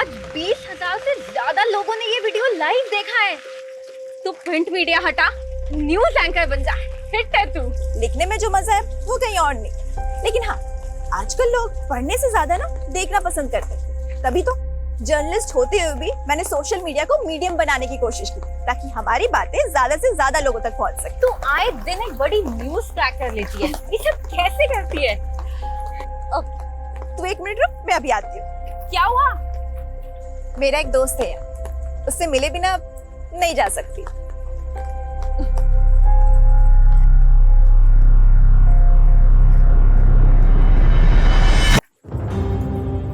आज 20,000 से ज्यादा लोगों ने ये वीडियो लाइव देखा है। तू प्रिंट मीडिया हटा, न्यूज एंकर बन जा, हिट है तू। लिखने में जो मजा है वो कहीं और नहीं, लेकिन हाँ आजकल लोग पढ़ने से ज्यादा ना देखना पसंद करते हैं। तभी तो जर्नलिस्ट होते हुए भी मैंने सोशल मीडिया को मीडियम बनाने की कोशिश की ताकि हमारी बातें ज्यादा से ज्यादा लोगों तक पहुंच सके। तू आए दिन एक बड़ी न्यूज क्रैक कर लेती है, ये सब कैसे करती है? तू एक मिनट रुक, मैं अभी आती हूँ। क्या हुआ? मेरा एक दोस्त है, उससे मिले बिना नहीं जा सकती।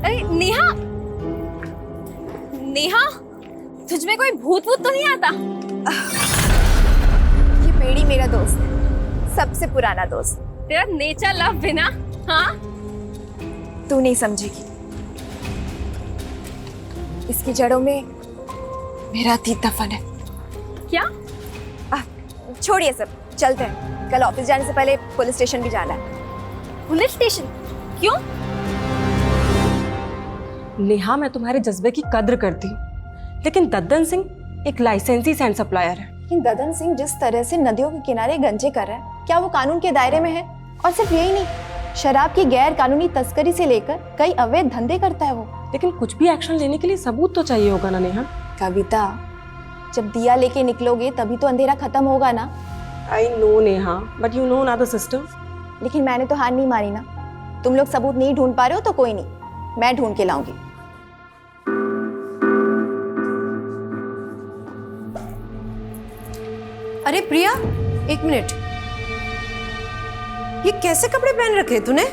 अरे नेहा, नेहा, तुझ में कोई भूत वूत तो नहीं आता? ये पेड़ी मेरा दोस्त है, सबसे पुराना दोस्त। तेरा नेचर लव बिना, हाँ? तू नहीं समझेगी, इसकी जड़ों में मेरा अतीत दफन है। क्या? छोड़िए सब, चलते हैं। कल ऑफिस जाने से पहले पुलिस स्टेशन भी जाना है। Police station? क्यों? नेहा, मैं तुम्हारे जज्बे की कद्र करती हूँ, लेकिन दद्दन सिंह एक लाइसेंसी सैंड सप्लायर है। लेकिन ददन सिंह जिस तरह से नदियों के किनारे गंजे कर रहा है, क्या वो कानून के दायरे में है? और सिर्फ यही नहीं, शराब की गैर कानूनी तस्करी से लेकर कई अवैध धंधे करता है वो। लेकिन कुछ भी एक्शन लेने के लिए सबूत तो चाहिए होगा ना नेहा। कविता, जब दिया लेके निकलोगे तभी तो अंधेरा खत्म होगा ना। I know Neha, but you know ना द सिस्टम। लेकिन मैंने तो हार नहीं मारी ना। तुम लोग सबूत नहीं ढूंढ पा रहे हो तो कोई नहीं, मैं ढूंढ के लाऊंगी। अरे प्रिया, एक मिनट, ये कैसे कपड़े पहन रखे तूने?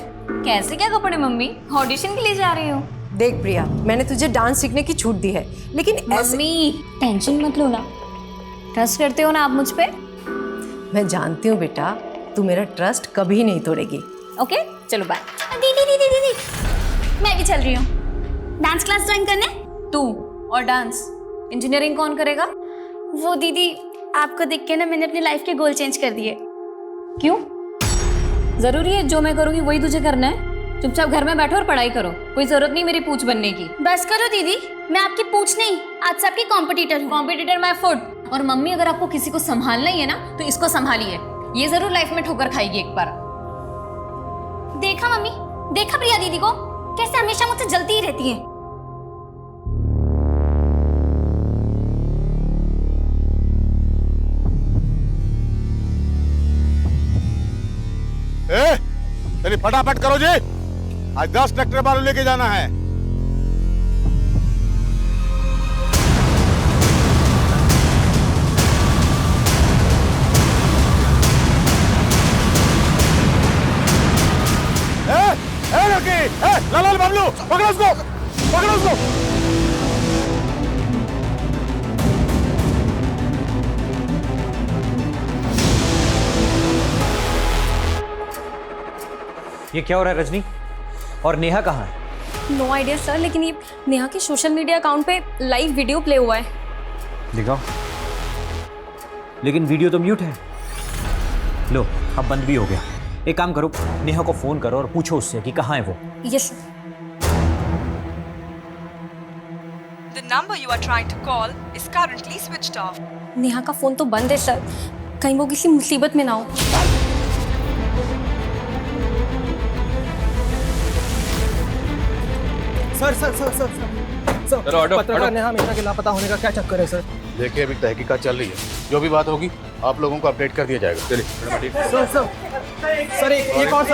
कैसे क्या कपड़े मम्मी? ऑडिशन के लिए जा रही हूँ। देख प्रिया, मैंने तुझे डांस सीखने की छूट दी है, लेकिन ऐसे मम्मी टेंशन मत लो ना, ट्रस्ट करते हो ना आप मुझ पे? मैं जानती हूँ बेटा, तू मेरा ट्रस्ट कभी नहीं तोड़ेगी। ओके चलो बाय। दीदी दीदी दीदी, मैं भी चल रही हूँ डांस क्लास ज्वाइन करने। तू और डांस, इंजीनियरिंग कौन करेगा? वो दीदी, आपको देख के ना मैंने अपनी लाइफ के गोल चेंज कर दिए। क्यों? जरूरी है जो मैं करूँगी वही तुझे करना है? चुपचाप घर में बैठो और पढ़ाई करो, कोई जरूरत नहीं मेरी पूछ बनने की। बस करो दीदी, मैं आपकी पूछ नहीं, आज से आपकी कॉम्पिटिटर हूँ। Competitor my foot. और मम्मी, अगर आपको किसी को संभालना ही है ना तो इसको संभालिए, ये जरूर लाइफ में ठोकर खाएगी एक बार। देखा मम्मी, देखा प्रिया दीदी को कैसे हमेशा मुझसे जलती ही रहती है। चलिए फटाफट करो जी, आज 10 ट्रैक्टर बालू लेके जाना है। लड़की, लाल बाबलू, पकड़ो उसको, पकड़ो उसको। ये क्या हो रहा है रजनी? और नेहा कहाँ है? नो आइडिया सर, लेकिन ये नेहा के सोशल मीडिया अकाउंट पे लाइव वीडियो प्ले हुआ है। दिखाओ। लेकिन वीडियो तो म्यूट है। लो, अब बंद भी हो गया। एक काम करो, नेहा को फोन करो और पूछो उससे कि कहाँ है वो। Yes sir. The number you are trying to call is currently switched off. Neha का फोन तो बंद है सर, कहीं वो किसी मुसीबत में ना हो। सर पत्रकार नेहा मिश्रा के लापता होने का क्या चक्कर है सर? देखिए अभी तहकीकात चल रही है, जो भी बात होगी आप लोगों को अपडेट कर दिया जाएगा। चलिए सर एक और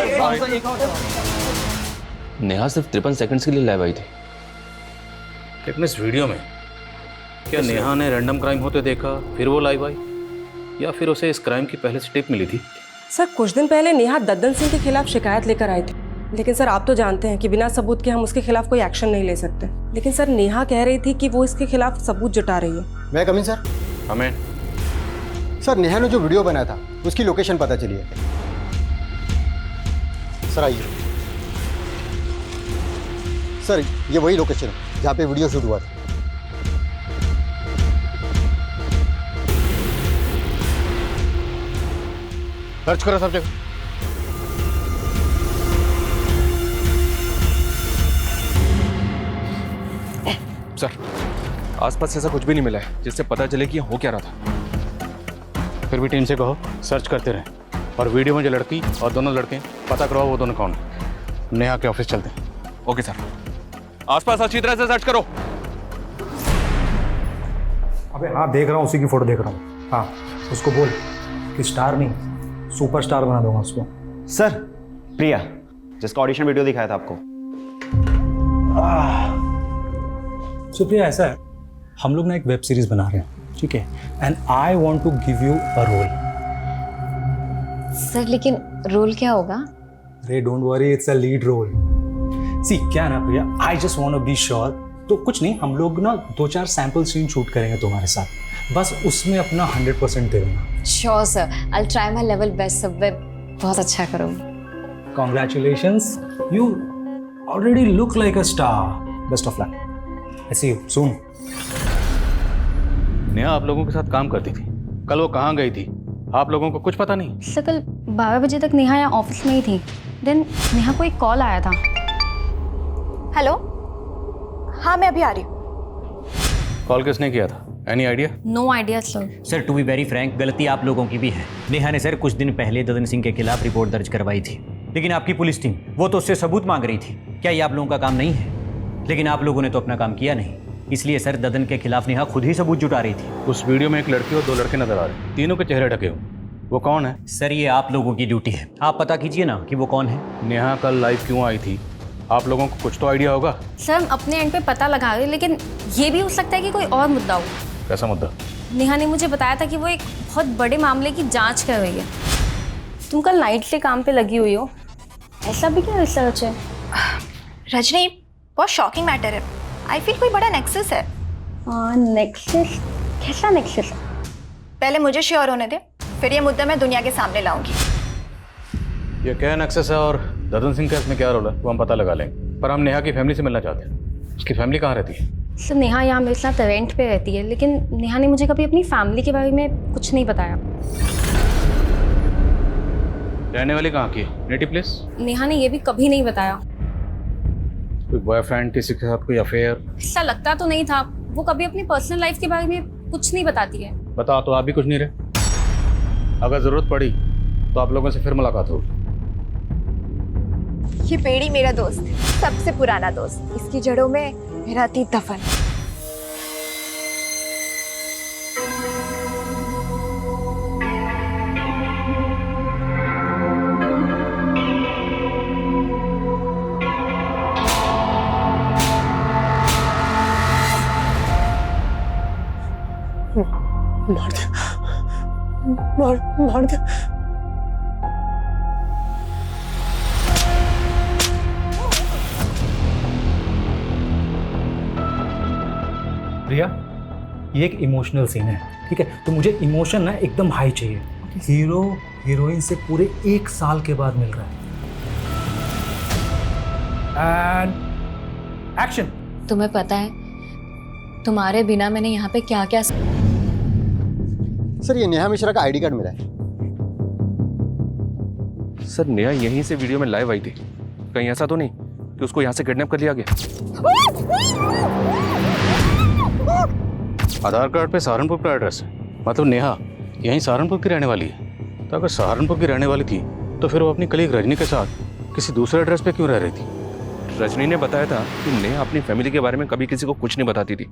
नेहा सिर्फ 53 सेकंड्स के लिए लाइव आई थी। लेकिन इस वीडियो में क्या नेहा ने रैंडम क्राइम होते देखा फिर वो लाइव आई, या फिर उसे इस क्राइम की पहले से टिप मिली थी? सर, कुछ दिन पहले नेहा दद्दन सिंह के खिलाफ शिकायत लेकर आई थी, लेकिन सर आप तो जानते हैं कि बिना सबूत के हम उसके खिलाफ कोई एक्शन नहीं ले सकते। लेकिन सर नेहा कह रही थी कि वो इसके खिलाफ सबूत जुटा रही है। मैं कमिंग सर? हमें सर नेहा ने जो वीडियो बनाया था उसकी लोकेशन पता चली है। सर आइए। सर ये वही लोकेशन है जहाँ पे वीडियो शूट हुआ था। सर्च करो सब जगह। सर, आसपास ऐसा कुछ भी नहीं मिला है जिससे पता चले कि यहाँ हो क्या रहा था। फिर भी टीम से कहो सर्च करते रहें, और वीडियो में जो लड़की और दोनों लड़के पता करवाओ वो दोनों कौन है। नेहा के ऑफिस चलते हैं। ओके सर, आसपास अच्छी तरह से सर्च करो। अबे हाँ, देख रहा हूँ, उसी की फोटो देख रहा हूँ। हाँ, उसको बोल कि स्टार नहीं सुपरस्टार बना दूंगा उसको। सर, प्रिया जिसका ऑडिशन वीडियो दिखाया था आपको। सुप्रिया, ऐसा है, हम लोग ना एक वेब सीरीज बना रहे हैं, ठीक है, and I want to give you a role. Sir लेकिन रोल क्या होगा? अरे don't worry, it's a lead role. See क्या है ना Priya, I just want to be sure. तो कुछ नहीं, हम लोग ना 2-4 सैंपल सीन शूट करेंगे तुम्हारे साथ, बस उसमें अपना 100% दे देना। Sure sir, I will try my level best sir, मैं बहुत अच्छा करूँगी। Congratulations, you already look like a star. Best of luck. I see you soon. Neha आप लोगों के साथ काम करती थी, कल वो कहाँ गई थी आप लोगों को कुछ पता नहीं? सर कल 12 बजे तक नेहा यहाँ ऑफिस में ही थी, देन नेहा को एक कॉल आया था। हेलो, हाँ मैं अभी आ रही हूँ। कॉल किसने किया था? Any idea? No idea sir. Sir to be very frank, गलती आप लोगों की भी है। नेहा ने सर कुछ दिन पहले ददन सिंह के खिलाफ रिपोर्ट दर्ज करवाई थी, लेकिन आपकी पुलिस टीम वो तो उससे सबूत मांग रही थी। क्या ये आप लोगों का काम नहीं है? लेकिन आप लोगों ने तो अपना काम किया नहीं, इसलिए सर ददन के खिलाफ नेहा खुद ही सबूत जुटा रही थी। उस वीडियो में एक लड़की और 2 लड़के नजर आ रहे, तीनों के चेहरे ढके हुए। वो कौन है? सर ये आप लोगों की ड्यूटी है, आप पता कीजिए ना कि वो कौन है। नेहा कल लाइव क्यों आई थी? आप लोगों को कुछ तो आइडिया होगा। सर हम अपने एंड पे पता लगा रहे, लेकिन ये भी हो सकता है कि कोई और मुद्दा हो। कैसा मुद्दा? नेहा ने मुझे बताया था कि वो एक बहुत बड़े मामले की जांच कर रही है। तुम कल नाइट से काम पे लगी हुई हो, ऐसा भी क्या रिसर्च है? रजनी, बहुत शॉकिंग मैटर है। आई फील कोई बड़ा नेक्सस है। नेक्सस? कैसा नेक्सस? पहले मुझे श्योर होने दे, फिर ये मुद्दा मैं दुनिया के सामने लाऊंगी। ये क्या एक्सेस है और ददन सिंह का इसमें क्या रोल है वो हम पता लगा लेंगे, पर हम नेहा की फैमिली से मिलना चाहते हैं। उसकी फैमिली कहाँ रहती है? सर नेहा यहाँ मेरे साथ रेंट पे रहती है, लेकिन नेहा ने मुझे कभी अपनी फैमिली के बारे में कुछ नहीं बताया। रहने वाली कहाँ की? Native place? नेहा ने ये भी कभी नहीं बताया। कोई बॉयफ्रेंड, किसी के साथ कोई अफेयर? ऐसा लगता तो नहीं था, वो कभी अपनी पर्सनल लाइफ के बारे में कुछ नहीं बताती है। बताओ तो आप भी कुछ नहीं रहे। अगर जरूरत पड़ी तो आप लोगों से फिर मुलाकात होगी। ये पेड़ी मेरा दोस्त है, सबसे पुराना दोस्त। इसकी जड़ों में मेरा अतीत दफन है। मार दिया, मार दिया। प्रिया, ये एक इमोशनल सीन है, ठीक है, तो मुझे इमोशन ना एकदम हाई चाहिए। हीरो हीरोइन से पूरे 1 साल के बाद मिल रहा है। And action. तुम्हें पता है तुम्हारे बिना मैंने यहाँ पे क्या क्या। सर ये नेहा मिश्रा का आईडी कार्ड मिला है। सर नेहा यहीं से वीडियो में लाइव आई थी, कहीं ऐसा तो नहीं कि उसको यहाँ से किडनैप कर लिया गया? आधार कार्ड पे सहारनपुर का एड्रेस है, मतलब नेहा यहीं सहारनपुर की रहने वाली है। तो अगर सहारनपुर की रहने वाली थी तो फिर वो अपनी कलीग रजनी के साथ किसी दूसरे एड्रेस पे क्यों रह रही थी? रजनी ने बताया था कि नेहा अपनी फैमिली के बारे में कभी किसी को कुछ नहीं बताती थी।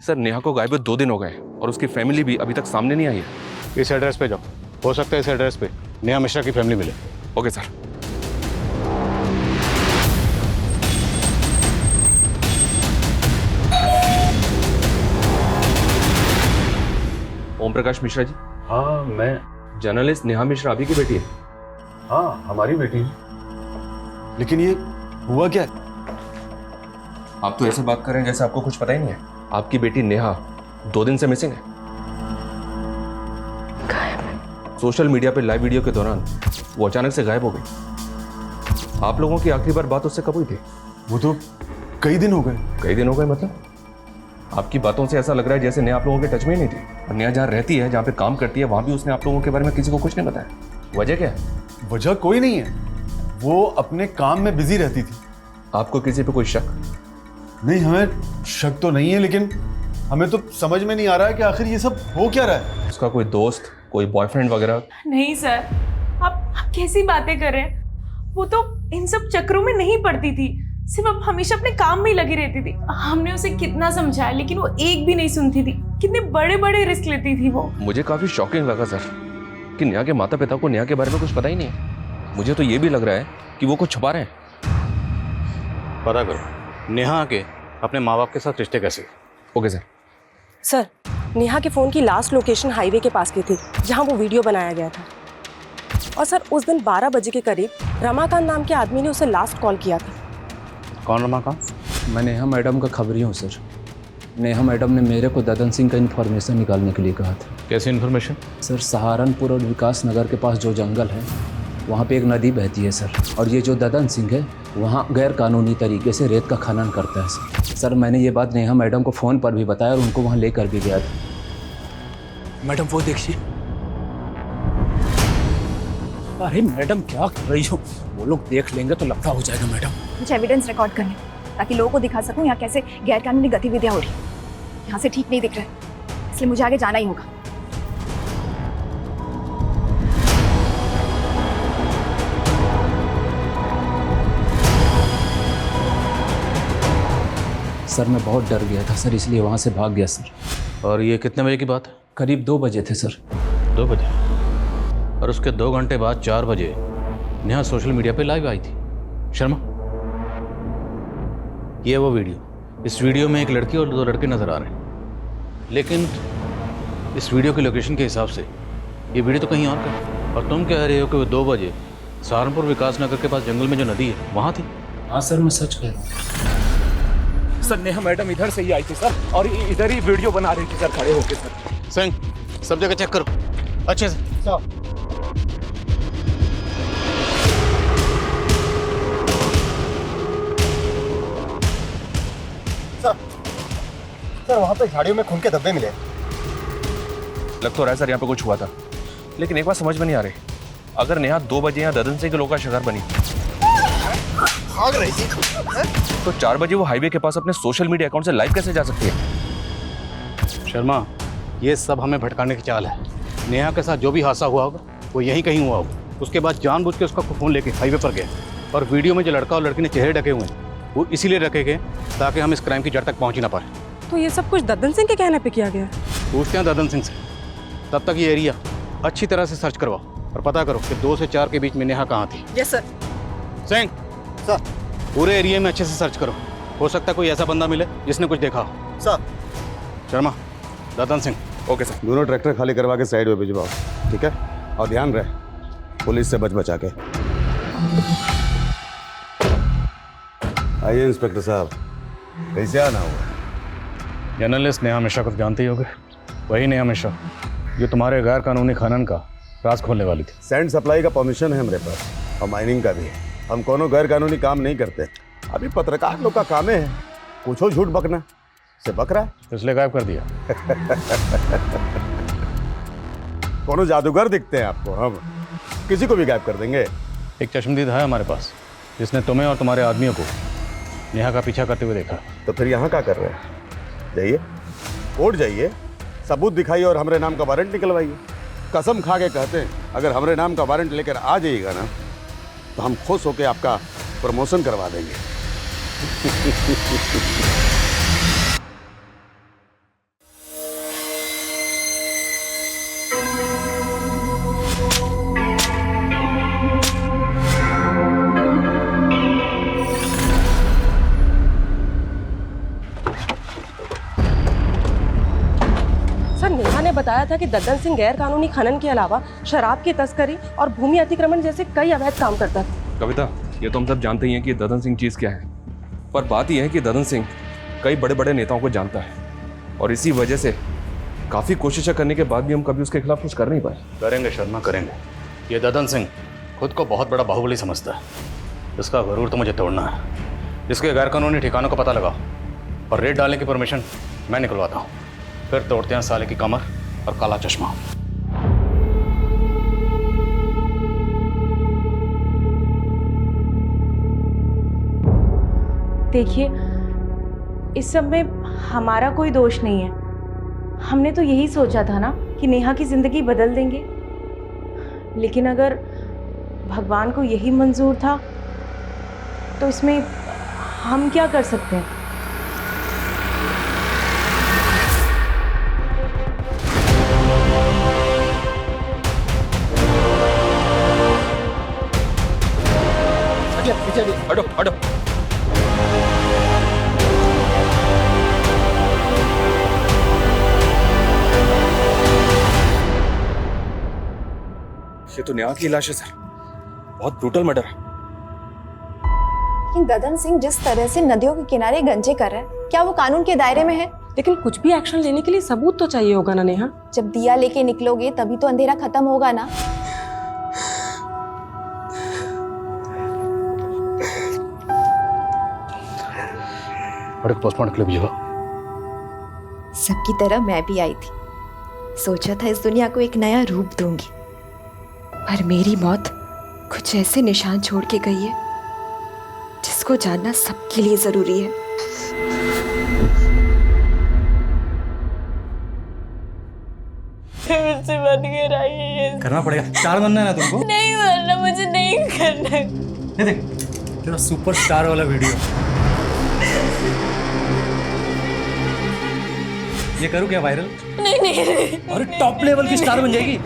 सर नेहा को गायब 2 दिन हो गए और उसकी फैमिली भी अभी तक सामने नहीं आई है। इस एड्रेस पे जाओ, हो सकता है इस एड्रेस पे नेहा मिश्रा की फैमिली मिले। Okay sir. ओम प्रकाश मिश्रा जी। हाँ मैं। जर्नलिस्ट नेहा मिश्रा अभी की बेटी है? हाँ हमारी बेटी है। लेकिन ये हुआ क्या? आप तो ऐसे बात कर रहे हैं जैसे आपको कुछ पता ही नहीं है। आपकी बेटी नेहा 2 दिन से मिसिंग है। सोशल मीडिया पे लाइव वीडियो के दौरान वो अचानक से गायब हो गई। आप लोगों की आखिरी बार बात उससे कब हुई थी? वो तो कई दिन हो गए। कई दिन हो गए मतलब? आपकी बातों से ऐसा लग रहा है जैसे नेहा आप लोगों के टच में ही नहीं थी। और नेहा जहाँ रहती है, जहाँ पे काम करती है, वहाँ भी उसने आप लोगों के बारे में किसी को कुछ नहीं बताया। वजह क्या है? वजह कोई नहीं है, वो अपने काम में बिजी रहती थी। आपको किसी पे कोई शक? नहीं, हमें शक तो नहीं है, लेकिन हमें तो समझ में नहीं आ रहा है कि आखिर ये सब हो क्या रहा है। उसका कोई दोस्त, कोई बॉयफ्रेंड वगैरह? नहीं सर, आप कैसी बातें कर रहे हैं? वो तो इन सब चक्रों में नहीं पड़ती थी, सिर्फ अब हमेशा अपने काम में ही लगी रहती थी। हमने उसे कितना समझाया लेकिन वो एक भी नहीं सुनती थी। कितने बड़े बड़े रिस्क लेती थी वो। मुझे काफी शॉकिंग लगा सर कि नेहा के माता पिता को नेहा के बारे में कुछ पता ही नहीं है। मुझे तो ये भी लग रहा है कि वो कुछ छुपा रहे हैं। पता करो नेहा के अपने माँ बाप के साथ रिश्ते कैसे। Okay sir. सर, नेहा के फ़ोन की लास्ट लोकेशन हाईवे के पास की थी जहां वो वीडियो बनाया गया था। और सर उस दिन 12 बजे के करीब रमाकांत नाम के आदमी ने उसे लास्ट कॉल किया था। कौन रमाकांत? मैं नेहा मैडम का खबरी हूँ सर। नेहा मैडम ने मेरे को ददन सिंह का इन्फॉर्मेशन निकालने के लिए कहा था। कैसी इन्फॉर्मेशन? सर सहारनपुर और विकास नगर के पास जो जंगल है वहाँ पे एक नदी बहती है सर, और ये जो ददन सिंह है वहाँ गैर कानूनी तरीके से रेत का खनन करता है सर। सर मैंने ये बात नेहा मैडम को फ़ोन पर भी बताया और उनको वहाँ लेकर भी गया था। मैडम वो देखिए। अरे मैडम क्या कर रही हो? वो लोग देख लेंगे तो लफड़ा हो जाएगा मैडम। कुछ एविडेंस रिकॉर्ड करने ताकि लोगों को दिखा सकूं यहाँ कैसे गैरकानूनी गतिविधियां हो रही हैं। यहाँ से ठीक नहीं दिख रहा है, इसलिए मुझे आगे जाना ही होगा। सर मैं बहुत डर गया था सर, इसलिए वहाँ से भाग गया सर। और ये कितने बजे की बात है? करीब 2 बजे थे सर। 2 बजे? और उसके 2 घंटे बाद 4 बजे नेहा सोशल मीडिया पे लाइव आई थी। शर्मा, ये वो वीडियो। इस वीडियो में एक लड़की और 2 लड़के नजर आ रहे हैं, लेकिन इस वीडियो की लोकेशन के हिसाब से ये वीडियो तो कहीं और का है। और तुम कह रहे हो कि वो 2 बजे सहारनपुर विकास नगर के पास जंगल में जो नदी है वहाँ थी। हाँ सर मैं सच कह रहा हूँ सर। नेहा मैडम इधर से ही आई थी सर, और इधर ही वीडियो बना रही थी सर खड़े होके सर। सिंह, सब जगह चेक करो अच्छे से। सर वहाँ पे झाड़ियों में खून के धब्बे मिले। लग तो रहा है सर यहाँ पे कुछ हुआ था, लेकिन एक बात समझ में नहीं आ रही। अगर नेहा 2 बजे यहाँ ददन सिंह के लोग का शिकार बनी भाग रही थी तो 4 बजे वो हाईवे के पास अपने सोशल मीडिया अकाउंट से लाइव कैसे जा सकती है? शर्मा, ये सब हमें भटकाने की चाल है। नेहा के साथ जो भी हादसा हुआ होगा वो यहीं कहीं हुआ होगा। उसके बाद जानबूझ के उसका फ़ोन लेके हाईवे पर गए, और वीडियो में जो लड़का और लड़की ने चेहरे ढके हुए हैं वो इसीलिए रखे गए ताकि हम इस क्राइम की जड़ तक पहुँच ही ना पाए। तो ये सब कुछ ददन सिंह के कहने पे किया गया? पूछते हैं ददन सिंह से। तब तक ये एरिया अच्छी तरह से सर्च करवाओ और पता करो कि 2 से 4 के बीच में नेहा कहाँ थी। Yes sir. सिंह, सर पूरे एरिया में अच्छे से सर्च करो, हो सकता है कोई ऐसा बंदा मिले जिसने कुछ देखा हो। Sir. Sharma, Dadan Singh. Okay sir. दोनों ट्रैक्टर खाली करवा के साइड में भिजवाओ, ठीक है? और ध्यान रहे पुलिस से बच बचा के। आइए इंस्पेक्टर साहब, कैसे आना हुआ? जर्नलिस्ट नेहा मिश्रा को जानते ही होगे, वही नेहा मिश्रा जो तुम्हारे गैर कानूनी खनन का राज खोलने वाली थी। सैंड सप्लाई का परमिशन है हमारे पास, और माइनिंग का भी है। हम कोनो गैर कानूनी काम नहीं करते। अभी पत्रकार लोग का काम है कुछ झूठ बकना, से बक रहा है इसलिए गायब कर दिया। कोनो जादूगर दिखते हैं आपको? हम किसी को भी गायब कर देंगे। एक चश्मदीद है हमारे पास जिसने तुम्हें और तुम्हारे आदमियों को नेहा का पीछा करते हुए देखा। तो फिर यहाँ क्या कर रहे हैं? जाइए कोर्ट जाइए, सबूत दिखाइए और हमारे नाम का वारंट निकलवाइए। कसम खा के कहते हैं अगर हमारे नाम का वारंट लेकर आ जाइएगा ना तो हम खुश होकर आपका प्रमोशन करवा देंगे। सर नेहा ने बताया था कि ददन सिंह गैर कानूनी खनन के अलावा शराब की तस्करी और भूमि अतिक्रमण जैसे कई अवैध काम करता था। कविता, ये तो हम सब जानते ही हैं कि ददन सिंह चीज़ क्या है, पर बात यह है कि ददन सिंह कई बड़े बड़े नेताओं को जानता है, और इसी वजह से काफ़ी कोशिशें करने के बाद भी हम कभी उसके खिलाफ कुछ कर नहीं पाए। करेंगे शर्मा, करेंगे। ये ददन सिंह खुद को बहुत बड़ा बाहुबली समझता है, इसका गरूर तो मुझे तोड़ना है। इसके गैर कानूनी ठिकानों का पता लगाओ और रेड डालने की परमिशन मैं निकलवाता हूँ, फिर तोड़ते हैं साले की कमर और काला चश्मा। देखिए इस सब में हमारा कोई दोष नहीं है। हमने तो यही सोचा था ना कि नेहा की जिंदगी बदल देंगे, लेकिन अगर भगवान को यही मंजूर था तो इसमें हम क्या कर सकते हैं। हटो हटो। ये तो नेहा की लाश है सर, बहुत ब्रूटल मर्डर है। लेकिन ददन सिंह जिस तरह से नदियों के किनारे गंजे कर रहा है, क्या वो कानून के दायरे में है? लेकिन कुछ भी एक्शन लेने के लिए सबूत तो चाहिए होगा ना नेहा। जब दिया लेके निकलोगे तभी तो अंधेरा खत्म होगा ना। बड़े पोस्टमार्टम के लिए भेजो। सबकी तरह मैं भी आई थी, सोचा था इस दुनिया को एक नया रूप दूंगी, पर मेरी मौत कुछ ऐसे निशान छोड़ के गई है जिसको जानना सबके लिए जरूरी है। मुझसे बन के रही करना पड़ेगा, स्टार बनना है ना तुमको। नहीं बनना, मुझे नहीं करना। ये देख तेरा सुपरस्टार वाला वीडियो। ये करूँ क्या वायरल? नहीं। अरे टॉप लेवल की स्टार बन जाएगी।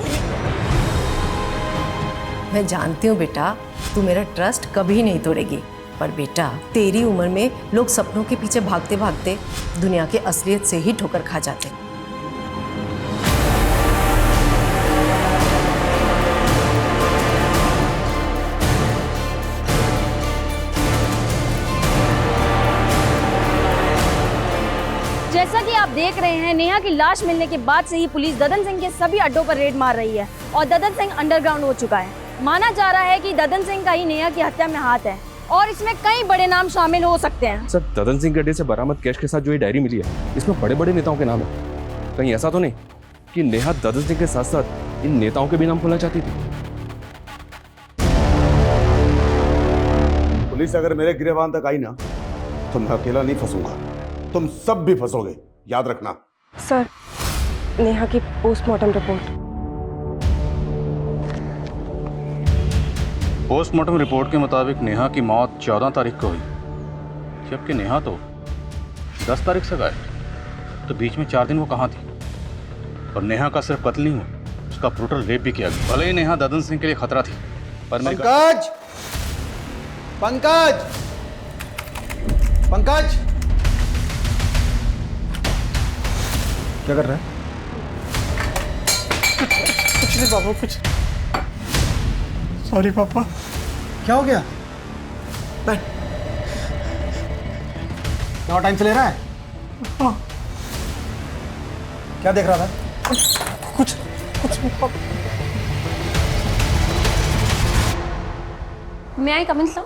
मैं जानती हूँ बेटा, तू मेरा ट्रस्ट कभी नहीं तोड़ेगी, पर बेटा तेरी उम्र में लोग सपनों के पीछे भागते भागते दुनिया के असलियत से ही ठोकर खा जाते। जैसा कि आप देख रहे हैं, नेहा की लाश मिलने के बाद से ही पुलिस ददन सिंह के सभी अड्डों पर रेड मार रही है और ददन सिंह अंडरग्राउंड हो चुका है। माना जा रहा है कि ददन सिंह का ही नेहा की हत्या में हाथ है और इसमें कई बड़े नाम शामिल हो सकते हैं। सर, ददन सिंह के अड्डे से बरामद कैश के साथ जो ये डायरी मिली है, इसमें बड़े बड़े नेताओं के नाम है। कहीं ऐसा तो नहीं कि नेहा ददन सिंह के साथ साथ इन नेताओं के भी नाम खोलना चाहती थी? पुलिस अगर मेरे गिरबान तक आई ना तो मैं अकेला नहीं फंसूंगा, तुम सब भी फंसोगे, याद रखना। सर, नेहा की पोस्टमार्टम रिपोर्ट। पोस्टमार्टम रिपोर्ट के मुताबिक नेहा की मौत 14 तारीख को हुई, जबकि नेहा तो 10 तारीख से गायब। तो बीच में 4 दिन वो कहाँ थी? और नेहा का सिर्फ कत्ल नहीं हुआ, उसका ब्रूटल रेप भी किया गया। भले ही नेहा ददन सिंह के लिए खतरा थी, पर पंकज, पंकज, पंकज, क्या कर रहा है? कुछ नहीं पापा, कुछ। सॉरी पापा। क्या हो गया? बैठ। क्या टाइम से ले रहा है? हाँ। क्या देख रहा था? कुछ नहीं पापा। मैं आई कमिंग सर?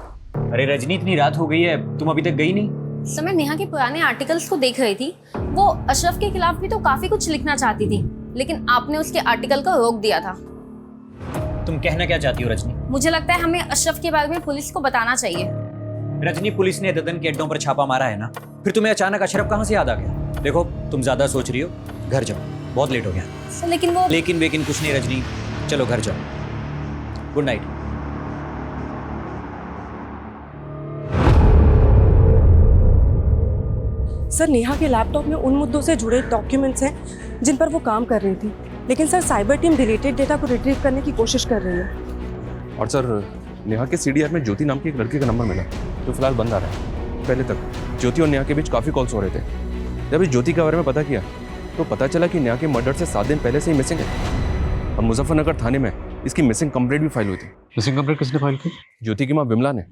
अरे रजनी, इतनी रात हो गई है, तुम अभी तक गई नहीं? सर, मैं नेहा के पुराने आर्टिकल्स को देख रही थी। वो अशरफ के खिलाफ भी तो काफी कुछ लिखना चाहती थी, लेकिन आपने उसके आर्टिकल को रोक दिया था। तुम कहना क्या चाहती हो रजनी? मुझे लगता है हमें अशरफ के बारे में पुलिस को बताना चाहिए। रजनी, पुलिस ने ददन के अड्डों पर छापा मारा है ना, फिर तुम्हें अचानक अशरफ कहाँ से याद आ गया? देखो, तुम ज्यादा सोच रही हो, घर जाओ, बहुत लेट हो गया। सर, लेकिन वो लेकिन कुछ नहीं रजनी, चलो घर जाओ। Good night. सर, नेहा के लैपटॉप में उन मुद्दों से जुड़े डॉक्यूमेंट्स हैं जिन पर वो काम कर रही थी, लेकिन sir cyber team deleted data को रिट्रीव करने की कोशिश कर रही है। और सर, नेहा के सीडीआर में ज्योति नाम की एक लड़की का नंबर मिला, जो फिलहाल बंद आ रहा है। पहले तक ज्योति और नेहा के बीच काफ़ी कॉल्स हो रहे थे। जब इस ज्योति के बारे में पता किया तो पता चला कि नेहा के मर्डर से 7 दिन पहले से ही मिसिंग है, और मुजफ्फरनगर थाने में इसकी मिसिंग कंप्लेंट भी फाइल हुई थी। मिसिंग कंप्लेंट किसने फाइल की? ज्योति की माँ विमला ने।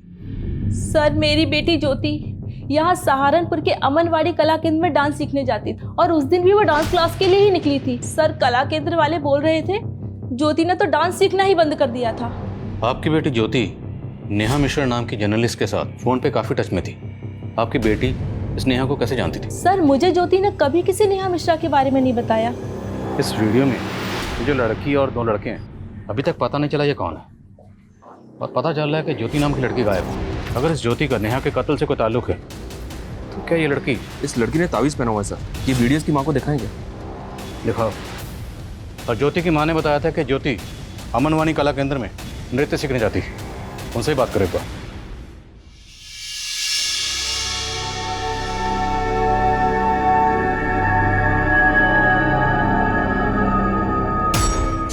सर, मेरी बेटी ज्योति यहाँ सहारनपुर के अमनवाड़ी कला केंद्र में डांस सीखने जाती थी और उस दिन भी वो डांस क्लास के लिए ही निकली थी। सर, कला केंद्र वाले बोल रहे थे ज्योति ने तो डांस सीखना ही बंद कर दिया था। आपकी बेटी ज्योति नेहा मिश्रा नाम की जर्नलिस्ट के साथ फोन पे काफी टच में थी। आपकी बेटी इस नेहा को कैसे जानती थी? सर, मुझे ज्योति ने कभी किसी नेहा मिश्रा के बारे में नहीं बताया। इस वीडियो में जो लड़की और 2 लड़के हैं, अभी तक पता नहीं चला ये कौन है, और पता चल रहा है कि ज्योति नाम की लड़की गायब है। अगर इस ज्योति का नेहा के कत्ल से कोई ताल्लुक है तो क्या ये लड़की? इस लड़की ने तावीज़ पहना हुआ है सर। ये वीडियोस की माँ को दिखाएंगे। दिखाओ। और ज्योति की माँ ने बताया था कि ज्योति अमनवानी कला केंद्र में नृत्य सीखने जाती है। उनसे ही बात करें एक बार।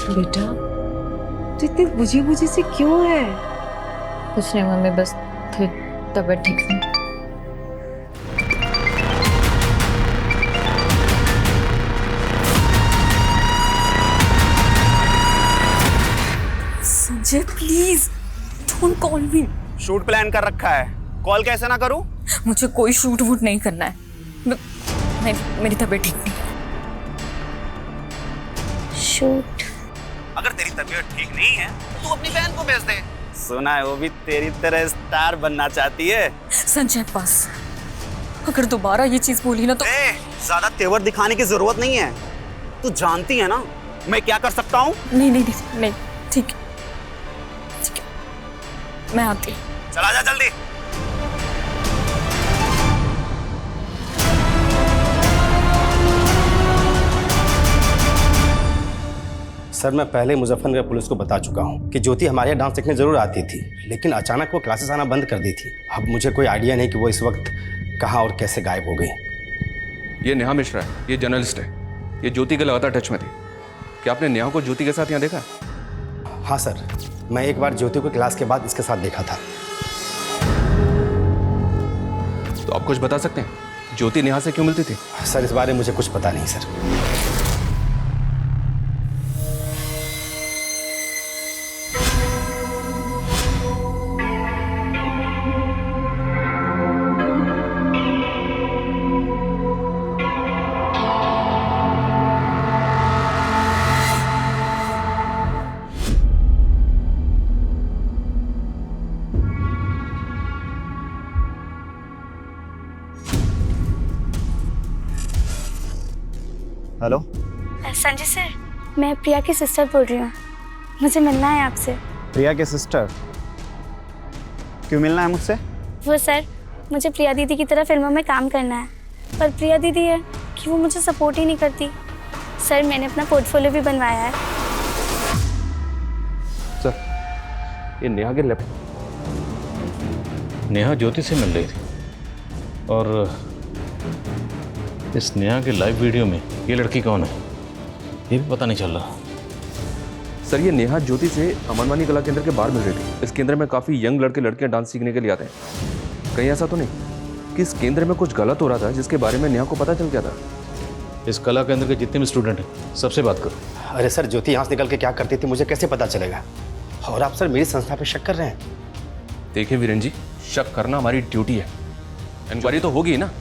बेटा तू इतनी बुझी बुझी सी क्यों है? कुछ नहीं मम्मी, बस थोड़ी तबीयत ठीक नहीं। Sanjay please don't call me. Shoot plan कर रखा है, कॉल कैसे ना करूं? मुझे कोई शूट वूट नहीं करना है। मेरी तबीयत ठीक नहीं। शूट? अगर तेरी तबीयत ठीक नहीं है तो तू अपनी बहन को भेज दे। सुना है वो भी तेरी तरह स्टार बनना चाहती है। संजय बस, अगर दोबारा ये चीज बोली ना तो ज्यादा तेवर दिखाने की जरूरत नहीं है। तू जानती है ना मैं क्या कर सकता हूँ। नहीं नहीं नहीं नहीं, ठीक है मैं आती हूँ। चला जा जल्दी। सर मैं पहले मुजफ्फरनगर पुलिस को बता चुका हूँ कि ज्योति हमारे यहाँ डांस सीखने जरूर आती थी, लेकिन अचानक वो क्लासेस आना बंद कर दी थी। अब मुझे कोई आइडिया नहीं कि वो इस वक्त कहाँ और कैसे गायब हो गई। ये नेहा मिश्रा है, ये जर्नलिस्ट है। ये ज्योति के लगातार टच में थी। क्या आपने नेहा को ज्योति के साथ यहाँ देखा? हाँ सर, मैं एक बार ज्योति को क्लास के बाद इसके साथ देखा था। तो आप कुछ बता सकते हैं ज्योति नेहा से क्यों मिलती थी? सर इस बारे में मुझे कुछ पता नहीं सर। हेलो संजय सर, मैं प्रिया की सिस्टर बोल रही हूँ। मुझे मिलना है आपसे। प्रिया के सिस्टर? क्यों मिलना है मुझसे? वो सर, मुझे प्रिया दीदी की तरह फिल्मों में काम करना है, पर प्रिया दीदी है कि वो मुझे सपोर्ट ही नहीं करती। सर मैंने अपना पोर्टफोलियो भी बनवाया है। सर ये नेहा के नेहा ज्योति से मिल रही थी और इस नेहा के लाइव वीडियो में ये लड़की कौन है ये भी पता नहीं चल रहा। सर ये नेहा ज्योति से अमनवानी कला केंद्र के बाहर मिल रही थी। इस केंद्र में काफ़ी यंग लड़के लड़कियां डांस सीखने के लिए आते हैं। कहीं ऐसा तो नहीं कि इस केंद्र में कुछ गलत हो रहा था जिसके बारे में नेहा को पता चल गया था? इस कला केंद्र के जितने भी स्टूडेंट हैं सबसे बात करो। अरे सर ज्योति यहाँ से निकल के क्या करती थी मुझे कैसे पता चलेगा? और आप सर मेरी संस्था पे शक कर रहे हैं? देखिए वीरेन जी, शक करना हमारी ड्यूटी है। इंक्वायरी तो होगी ना।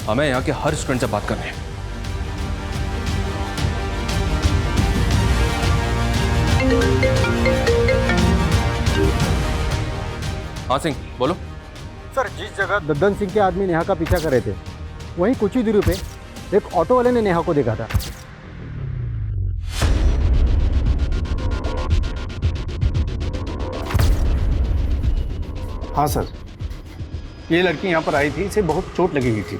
हमें यहाँ के हर स्टूडेंट से बात करनी है। हाँ सिंह बोलो। सर जिस जगह दद्दन सिंह के आदमी नेहा का पीछा कर रहे थे वहीं कुछ ही दूरी पे एक ऑटो वाले ने नेहा को देखा था। हाँ सर, ये लड़की यहाँ पर आई थी, इसे बहुत चोट लगी हुई थी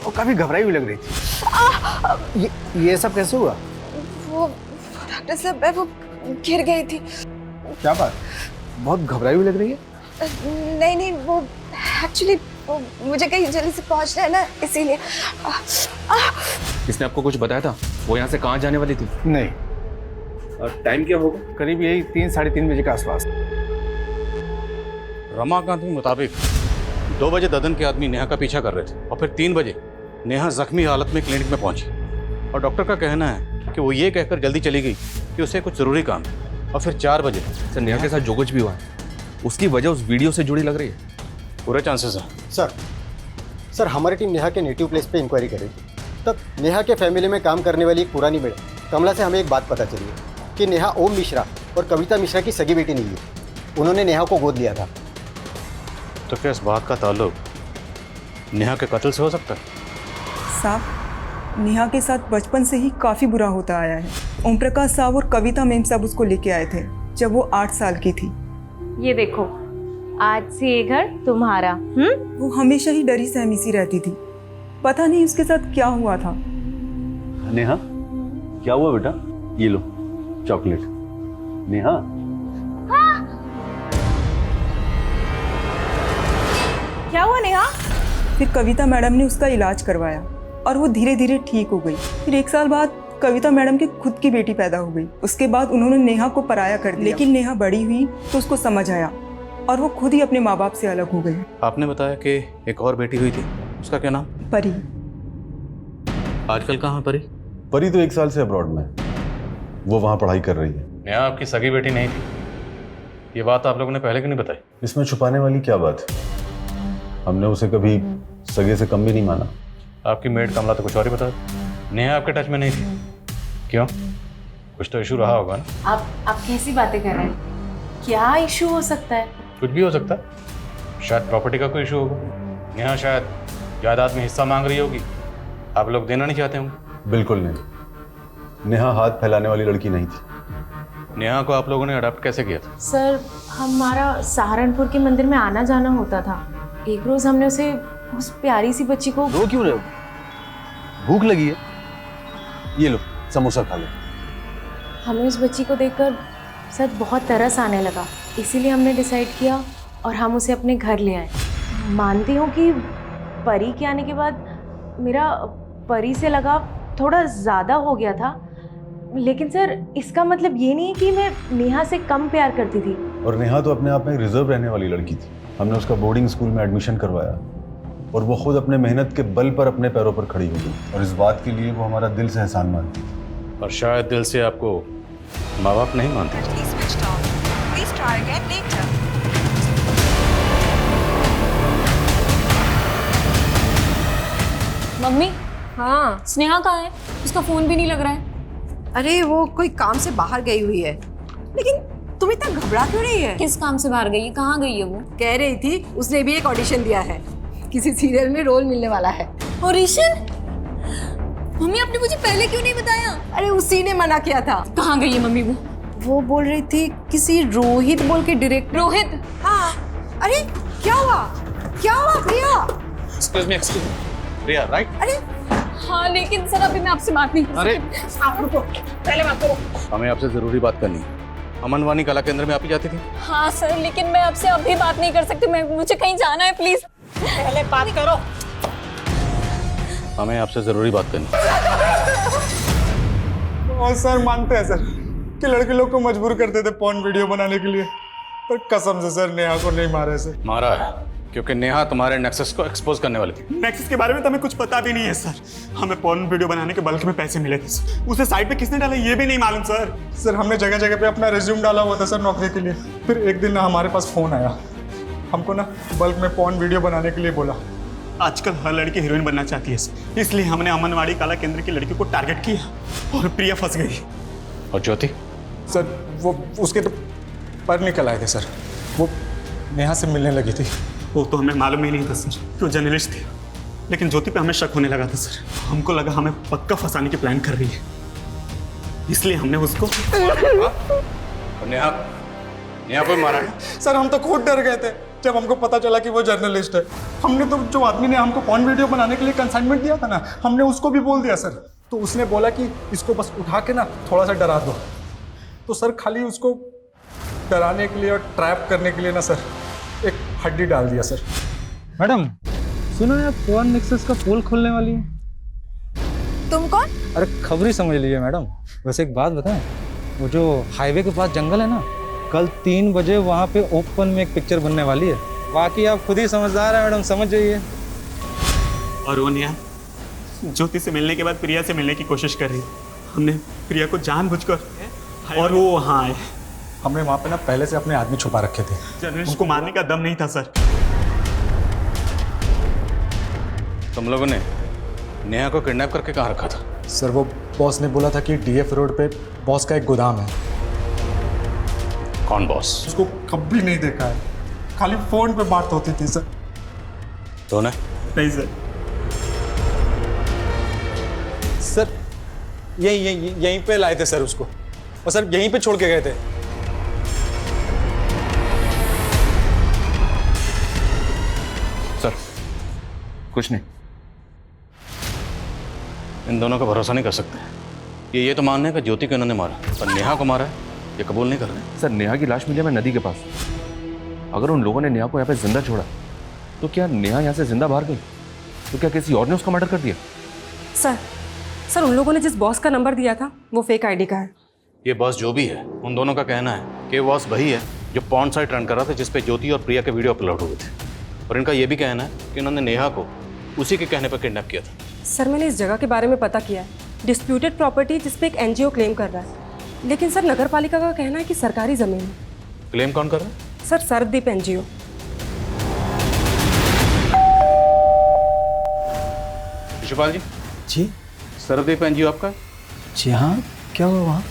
और काफी घबराई हुई लग रही थी। ये सब कैसे हुआ? वो डॉक्टर साहब वो गिर गई थी। क्या बात, बहुत घबराई हुई लग रही है? नहीं नहीं, वो एक्चुअली मुझे कहीं जल्दी से पहुंचना है ना, इसीलिए। इसने आपको कुछ बताया था वो यहाँ से कहाँ जाने वाली थी? नहीं। और टाइम क्या होगा? करीब यही 3-3:30 बजे के आसपास। रमाकांत के मुताबिक 2 बजे ददन के आदमी नेहा का पीछा कर रहे थे और फिर 3 बजे नेहा जख्मी हालत में क्लिनिक में पहुंची और डॉक्टर का कहना है कि वो ये कहकर जल्दी चली गई कि उसे कुछ ज़रूरी काम है। और फिर 4 बजे सर नेहा के साथ जो कुछ भी हुआ है उसकी वजह उस वीडियो से जुड़ी लग रही है। पूरे चांसेस हैं सर हमारी टीम नेहा के नेटिव प्लेस पे इंक्वायरी कर रही थी, तब नेहा के फैमिली में काम करने वाली एक पुरानी मैडम कमला से हमें एक बात पता चली है कि नेहा ओम मिश्रा और कविता मिश्रा की सगी बेटी नहीं है। उन्होंने नेहा को गोद लिया था। तो क्या इस बात का ताल्लुक नेहा के कत्ल से हो सकता है? साहब नेहा के साथ बचपन से ही काफ़ी बुरा होता आया है। ओम प्रकाश साहब और कविता मेम साहब उसको लेके आए थे जब वो 8 साल की थी। ये देखो, आज से ये घर तुम्हारा। वो हमेशा ही डरी सहमी सी रहती थी, पता नहीं उसके साथ क्या हुआ था। नेहा, क्या हुआ बेटा? ये लो चॉकलेट। नेहा, क्या हुआ नेहा? फिर कविता मैडम ने उसका इलाज करवाया और वो धीरे धीरे ठीक हो गई। फिर 1 साल बाद कविता मैडम की खुद की बेटी पैदा हो गई। उसके बाद उन्होंने नेहा को पराया कर दिया, लेकिन नेहा बड़ी हुई तो उसको समझ आया और वो खुद ही अपने माँ बाप से अलग हो गई। आपने बताया कि एक और बेटी हुई थी, उसका क्या नाम? परी। आजकल कहाँ है परी? परी तो 1 साल से अब्रॉड में, वो वहाँ पढ़ाई कर रही है। नेहा आपकी सगी बेटी नहीं थी, ये बात आप लोगों ने पहले क्यों नहीं बताई? इसमें छुपाने वाली क्या बात है? हमने उसे कभी सगे से कम भी नहीं माना। आपकी मेड कमला तो कुछ और ही बता। नेहा आपके टच में नहीं थी, क्यों? कुछ तो इशू रहा होगा ना? आप कैसी बातें कर रहे हैं? क्या इशू हो सकता है? कुछ भी हो सकता है, शायद प्रॉपर्टी का कोई इशू होगा। नेहा शायद जायदाद में हिस्सा मांग रही होगी, आप लोग देना नहीं चाहते होंगे। बिल्कुल नहीं, नेहा हाथ फैलाने वाली लड़की नहीं थी। नेहा को आप लोगों ने अडॉप्ट कैसे किया था? सर, हमारा सहारनपुर के मंदिर में आना जाना होता था। एक रोज हमने उसे, उस प्यारी सी बच्ची को। रो क्यों रहे हो? भूख लगी है? ये लो समोसा खा लो। हमें उस बच्ची को देखकर सच बहुत तरस आने लगा, इसीलिए हमने डिसाइड किया और हम उसे अपने घर ले आए। मानती हूँ कि परी के आने के बाद मेरा परी से लगाव थोड़ा ज़्यादा हो गया था, लेकिन सर इसका मतलब ये नहीं है कि मैं नेहा से कम प्यार करती थी। और नेहा तो अपने आप में रिजर्व रहने वाली लड़की थी। हमने उसका बोर्डिंग स्कूल में एडमिशन करवाया और वो खुद अपने मेहनत के बल पर अपने पैरों पर खड़ी हो गई, और इस बात के लिए वो हमारा दिल से एहसान मानती थी। और शायद दिल से आपको माँ बाप नहीं मानते। मम्मी, हाँ स्नेहा कहाँ है? उसका फोन भी नहीं लग रहा है। अरे वो कोई काम से बाहर गई हुई है। लेकिन तुम इतना घबरा क्यों रही है? किस काम से बाहर गई है? कहाँ गई है वो? कह रही थी उसने भी एक ऑडिशन दिया है, किसी सीरियल में रोल मिलने वाला है। ऑडिशन? मम्मी आपने मुझे पहले क्यों नहीं बताया? अरे उसी ने मना किया था। कहाँ गई है मम्मी वो? वो बोल रही थी किसी रोहित बोल के डायरेक्टर। रोहित? हाँ। अरे क्या हुआ? क्या हुआ प्रिया? एक्सक्यूज मी, प्रिया राइट? अरे हाँ, लेकिन सर अभी मैं आपसे बात नहीं कर अरे आप रुको, पहले बात करो। हमें आपसे जरूरी बात करनी है। अमन वानी कला केंद्र में आप ही जाती थी? हाँ सर, लेकिन मैं आपसे अभी बात नहीं कर सकती। मुझे कहीं जाना है, प्लीज पहले बात करो। हमें आपसे जरूरी बात करनी है। और सर मानते हैं सर कि लड़के लोग को मजबूर करते थे पॉर्न वीडियो बनाने के लिए, पर कसम से सर नेहा को नहीं मारे सर। मारा है क्योंकि नेहा तुम्हारे नेक्सस को एक्सपोज करने वाली थी। नेक्सस के बारे में तो हमें कुछ पता भी नहीं है सर। हमें पॉर्न वीडियो बनाने के बल्क में पैसे मिले थे सर। उसे साइट पे किसने डाला ये भी नहीं मालूम सर। सर हमने जगह जगह पे अपना रिज्यूम डाला हुआ था सर नौकरी के लिए। फिर एक दिन ना हमारे पास फोन आया, हमको ना बल्क में पॉर्न वीडियो बनाने के लिए बोला। आजकल हर लड़की हीरोइन बनना चाहती है सर, इसलिए हमने अमनवाड़ी कला केंद्र की लड़की को टारगेट किया और प्रिया फंस गई। और ज्योति? सर वो उसके तो पर निकल आए थे सर, वो नेहा से मिलने लगी थी। वो तो हमें मालूम ही नहीं था सर कि वो जर्नलिस्ट थी, लेकिन ज्योति पे हमें शक होने लगा था सर। हमको लगा हमें पक्का फंसाने की प्लान कर रही है, इसलिए हमने उसको नेहा को मारा है। सर हम तो खुद डर गए थे जब हमको पता चला कि वो जर्नलिस्ट है। हमने तो जो आदमी ने हमको पॉर्न वीडियो बनाने के लिए कंसाइनमेंट दिया था ना, हमने उसको भी बोल दिया सर। तो उसने बोला कि इसको बस उठा के ना थोड़ा सा डरा दो। तो सर खाली उसको डराने के लिए और ट्रैप करने के लिए ना सर एक हड्डी डाल दिया सर। मैडम सुनो यार, पॉर्न नेक्सस का पोल खोलने वाली है। तुम कौन? अरे खबर ही समझ लीजिए मैडम। वैसे एक बात बताएं, वो जो हाईवे के पास जंगल है ना, कल 3 बजे वहाँ पे ओपन में एक पिक्चर बनने वाली है। बाकी आप खुद ही समझदार है मैडम, समझ जाइए। और वो नेहा ज्योति से मिलने के बाद प्रिया से मिलने की कोशिश कर रही है। हमने प्रिया को जानबूझकर और वो वहाँ आए। हमने वहाँ पे ना पहले से अपने आदमी छुपा रखे थे, उनको मारने का दम नहीं था सर। तुम लोगों ने नेहा को किडनैप करके कहाँ रखा था? सर वो बॉस ने बोला था कि डीएफ रोड पे बॉस का एक गोदाम है। कौन बॉस? उसको कभी नहीं देखा है, खाली फोन पे बात होती थी सर। तो नहीं सर। सर यहीं पे लाए थे सर उसको, और सर यहीं पे छोड़ के गए थे। कुछ नहीं। इन दोनों का भरोसा नहीं कर सकते। ये तो मान रहे हैं कि ज्योति को इन्होंने मारा, पर नेहा को मारा है ये कबूल नहीं कर रहे। सर नेहा की लाश मिली है नदी के पास। अगर उन लोगों ने नेहा को यहाँ पे जिंदा छोड़ा तो क्या नेहा यहाँ से जिंदा बाहर गई? तो क्या किसी और ने उसका मर्डर कर दिया? सर उन लोगों ने जिस बॉस का नंबर दिया था वो फेक आईडी का है। ये बॉस जो भी है, उन दोनों का कहना है कि बॉस वही है जो पॉर्न साइट रन कर रहा था जिसपे ज्योति और प्रिया के वीडियो अपलोड हुए थे। और इनका ये भी कहना है कि उन्होंने नेहा को उसी के कहने पर किडनैप किया था। सर मैंने इस जगह के बारे में पता किया है, डिस्प्यूटेड प्रॉपर्टी जिसपे एक एनजीओ क्लेम कर रहा है, लेकिन सर नगर पालिका का कहना है कि सरकारी जमीन है। क्लेम कौन कर रहा है? Sir Sarvdeep NGO. शिशुपाल जी। जी। सर्वदीप एनजीओ आपका? जी हाँ, क्या हुआ वहाँ?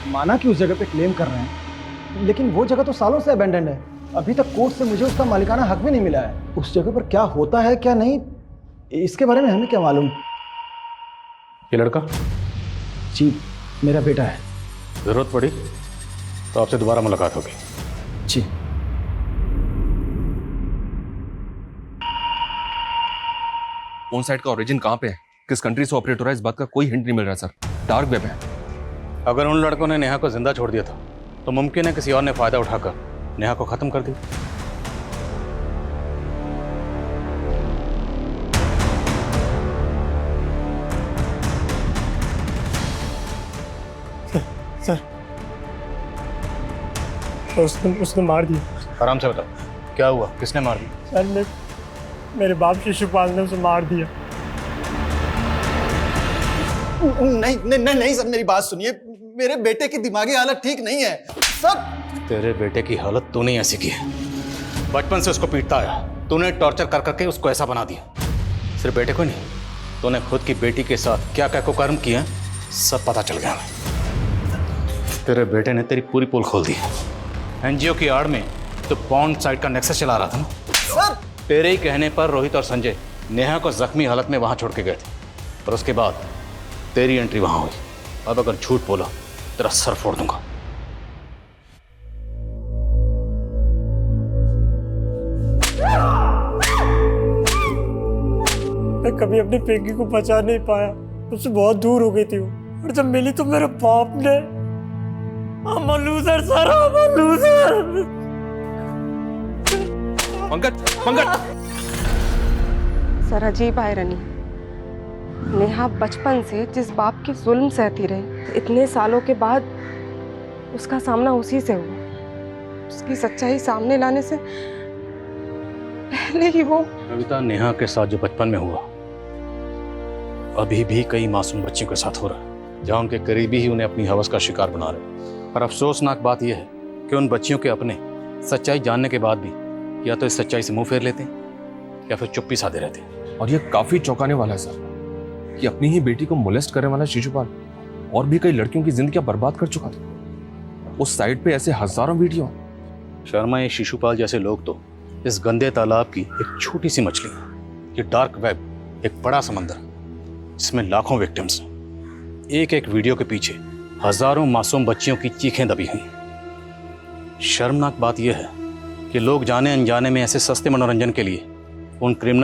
माना कि उस जगह पे क्लेम कर रहे हैं, लेकिन वो जगह तो सालों से अबेंडेंड है। अभी तक कोर्ट से मुझे उसका मालिकाना हक भी नहीं मिला है। उस जगह पर क्या होता है क्या नहीं, इसके बारे में हमें क्या मालूम। ये लड़का? जी मेरा बेटा है। जरूरत पड़ी तो आपसे दोबारा मुलाकात होगी। जी। ऑन साइट का ओरिजिन कहाँ पे है, किस कंट्री से ऑपरेट हो रहा है, इस बात का कोई हिंट नहीं मिल रहा सर। डार्क वेब है। अगर उन लड़कों ने नेहा को जिंदा छोड़ दिया था तो मुमकिन है किसी और ने फायदा उठाकर नेहा को खत्म कर दिया। सर उसने मार दिया। आराम से बताओ क्या हुआ, किसने मार दिया? सर मेरे बाप शिशुपाल ने उसे मार दिया। नहीं नहीं नहीं नहीं सर, मेरी बात सुनिए, मेरे बेटे की दिमागी हालत ठीक नहीं है सर। तेरे बेटे की हालत तूने ऐसी की है, बचपन से उसको पीटता आया, तूने टॉर्चर कर करके उसको ऐसा बना दिया। सिर्फ बेटे को नहीं, तूने खुद की बेटी के साथ क्या क्या कुकर्म किया सब पता चल गया हमें। तेरे बेटे ने तेरी पूरी पोल खोल दी। एनजीओ की आड़ में तो पॉर्न साइट का नेक्सस चला रहा था ना सर। तेरे ही कहने पर रोहित और संजय नेहा को जख्मी हालत में वहां छोड़ के गए थे, और उसके बाद तेरी एंट्री वहां हुई। अब अगर झूठ बोला तेरा सर फोड़ दूंगा। मैं कभी अपनी पिंकी को बचा नहीं पाया, उससे बहुत दूर हो गई थी वो, और जब मिली तो मेरे बाप ने I'm a loser, sir, I'm a loser। Pankaj sir अजीब आयरनी, नेहा बचपन से जिस बाप की जुल्म सहती रही, इतने सालों के बाद उसका सामना उसी से हुआ। उसकी सच्चाई सामने लाने से पहले ही वो कविता, नेहा के साथ जो बचपन में हुआ अभी भी कई मासूम बच्चों के साथ हो रहा है, जहां उनके करीबी ही उन्हें अपनी हवस का शिकार बना रहे हैं। पर अफसोसनाक बात यह है कि उन बच्चियों के अपने सच्चाई जानने के बाद भी या तो इस सच्चाई से मुंह फेर लेते हैं या फिर चुप्पी साधे रहते हैं। और ये काफी चौंकाने वाला है सर कि अपनी ही बेटी को मोलेस्ट करने वाला शिशुपाल और भी कई लड़कियों की जिंदगी बर्बाद कर चुका था। उस साइट पे ऐसे हजारों वीडियो। शर्मा, ये शिशुपाल जैसे लोग तो इस गंदे तालाब की एक छोटी सी मछली है। ये डार्क वेब एक बड़ा समंदर जिसमें लाखों विक्टिम्स हैं। एक एक वीडियो के पीछे हजारों मासूम बच्चियों की चीखें दबी हुई। शर्मनाक बात यह है कि लोग जाने अनजाने में ऐसे सस्ते मनोरंजन के लिए उन क्रिमिनल